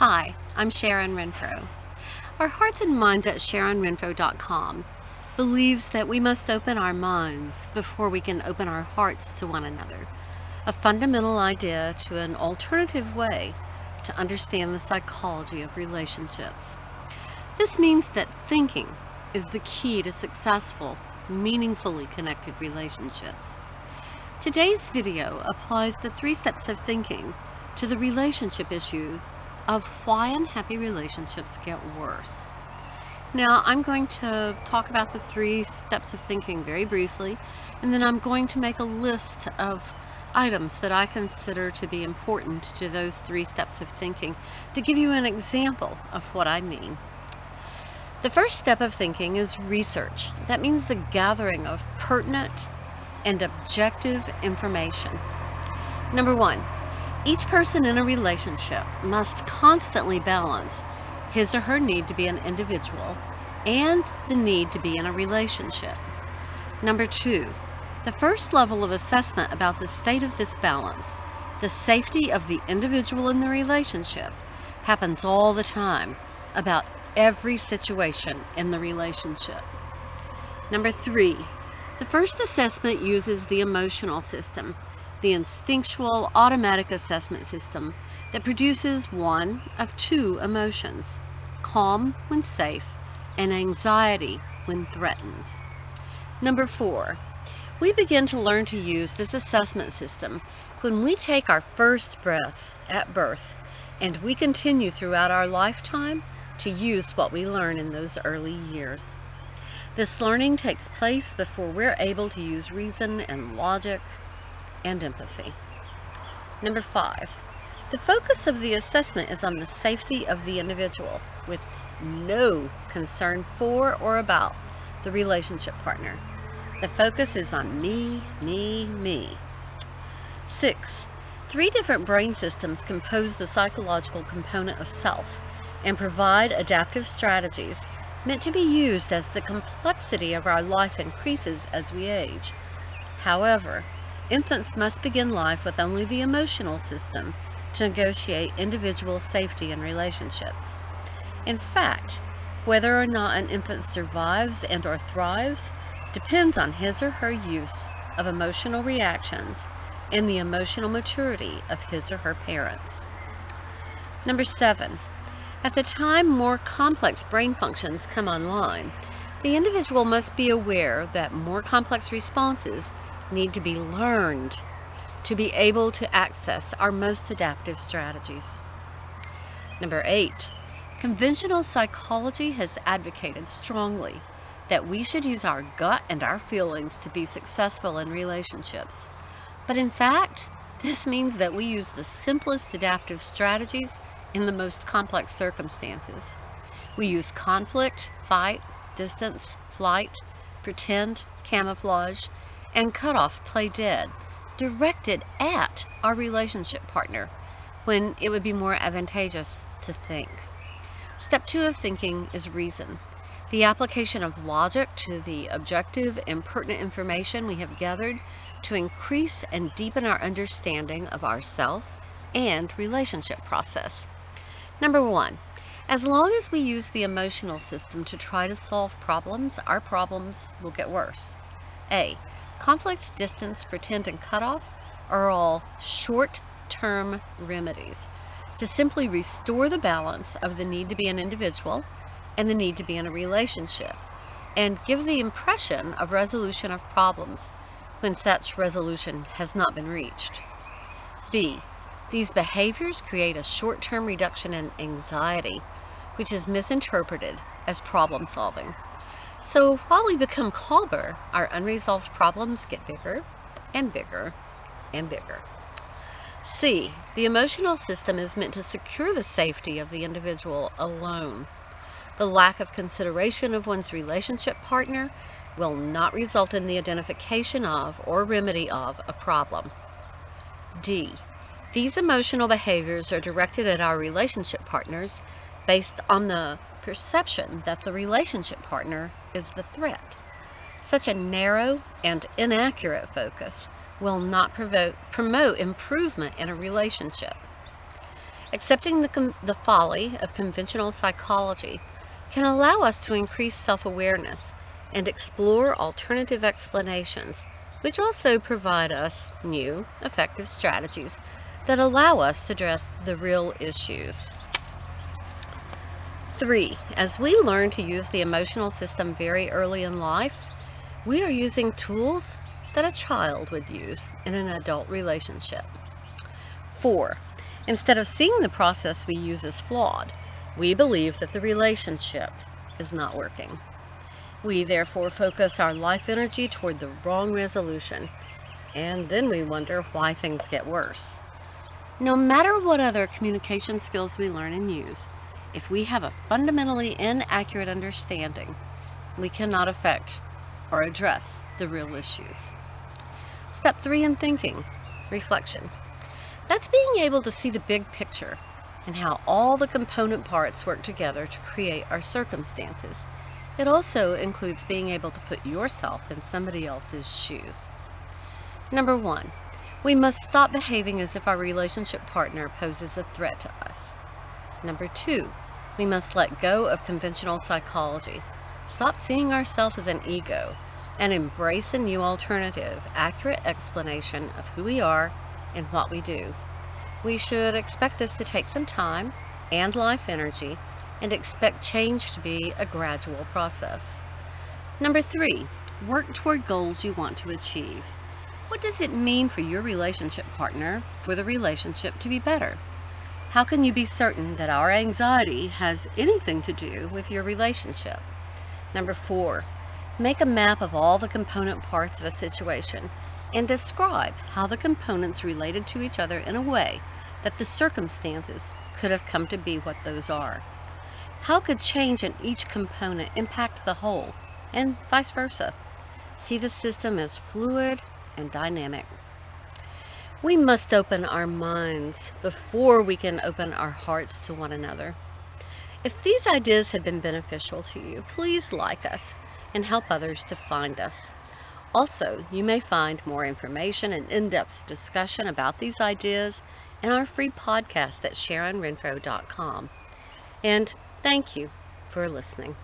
Hi, I'm Sharon Renfro. Our hearts and minds at SharonRenfro.com believes that we must open our minds before we can open our hearts to one another, a fundamental idea to an alternative way to understand the psychology of relationships. This means that thinking is the key to successful, meaningfully connected relationships. Today's video applies the 3 steps of thinking to the relationship issues of why unhappy relationships get worse. Now, I'm going to talk about the 3 steps of thinking very briefly, and then I'm going to make a list of items that I consider to be important to those 3 steps of thinking to give you an example of what I mean. The first step of thinking is research. That means the gathering of pertinent and objective information. Number 1, each person in a relationship must constantly balance his or her need to be an individual and the need to be in a relationship. Number 2, the first level of assessment about the state of this balance, the safety of the individual in the relationship, happens all the time about every situation in the relationship. Number 3, the first assessment uses the emotional system, the instinctual automatic assessment system that produces one of 2 emotions, calm when safe and anxiety when threatened. Number 4, we begin to learn to use this assessment system when we take our first breath at birth, and we continue throughout our lifetime to use what we learn in those early years. This learning takes place before we're able to use reason and logic and empathy. Number 5, the focus of the assessment is on the safety of the individual with no concern for or about the relationship partner. The focus is on me, me, me. 6, 3 different brain systems compose the psychological component of self and provide adaptive strategies meant to be used as the complexity of our life increases as we age. However, infants must begin life with only the emotional system to negotiate individual safety in relationships. In fact, whether or not an infant survives and/or thrives depends on his or her use of emotional reactions and the emotional maturity of his or her parents. Number 7, at the time more complex brain functions come online, the individual must be aware that more complex responses need to be learned to be able to access our most adaptive strategies. Number 8, conventional psychology has advocated strongly that we should use our gut and our feelings to be successful in relationships. But in fact, this means that we use the simplest adaptive strategies in the most complex circumstances. We use conflict, fight, distance, flight, pretend, camouflage, and cut off, play dead, directed at our relationship partner when it would be more advantageous to think. Step 2 of thinking is reason, the application of logic to the objective and pertinent information we have gathered to increase and deepen our understanding of ourself and relationship process. Number 1, as long as we use the emotional system to try to solve problems, our problems will get worse. A, conflict, distance, pretend, and cutoff are all short-term remedies to simply restore the balance of the need to be an individual and the need to be in a relationship, and give the impression of resolution of problems when such resolution has not been reached. B, these behaviors create a short-term reduction in anxiety, which is misinterpreted as problem solving. So while we become calmer, our unresolved problems get bigger and bigger and bigger. C, the emotional system is meant to secure the safety of the individual alone. The lack of consideration of one's relationship partner will not result in the identification of or remedy of a problem. D, these emotional behaviors are directed at our relationship partners based on the perception that the relationship partner is the threat. Such a narrow and inaccurate focus will not promote improvement in a relationship. Accepting the folly of conventional psychology can allow us to increase self-awareness and explore alternative explanations, which also provide us new, effective strategies that allow us to address the real issues. 3. As we learn to use the emotional system very early in life, we are using tools that a child would use in an adult relationship. 4. Instead of seeing the process we use as flawed, we believe that the relationship is not working. We therefore focus our life energy toward the wrong resolution, and then we wonder why things get worse. No matter what other communication skills we learn and use, if we have a fundamentally inaccurate understanding, we cannot affect or address the real issues. Step 3 in thinking, reflection. That's being able to see the big picture and how all the component parts work together to create our circumstances. It also includes being able to put yourself in somebody else's shoes. Number 1, we must stop behaving as if our relationship partner poses a threat to us. Number 2, we must let go of conventional psychology. Stop seeing ourselves as an ego and embrace a new alternative, accurate explanation of who we are and what we do. We should expect this to take some time and life energy and expect change to be a gradual process. Number 3, work toward goals you want to achieve. What does it mean for your relationship partner for the relationship to be better? How can you be certain that our anxiety has anything to do with your relationship? Number 4, make a map of all the component parts of a situation and describe how the components related to each other in a way that the circumstances could have come to be what those are. How could change in each component impact the whole, and vice versa? See the system as fluid and dynamic. We must open our minds before we can open our hearts to one another. If these ideas have been beneficial to you, please like us and help others to find us. Also, you may find more information and in-depth discussion about these ideas in our free podcast at SharonRenfro.com. And thank you for listening.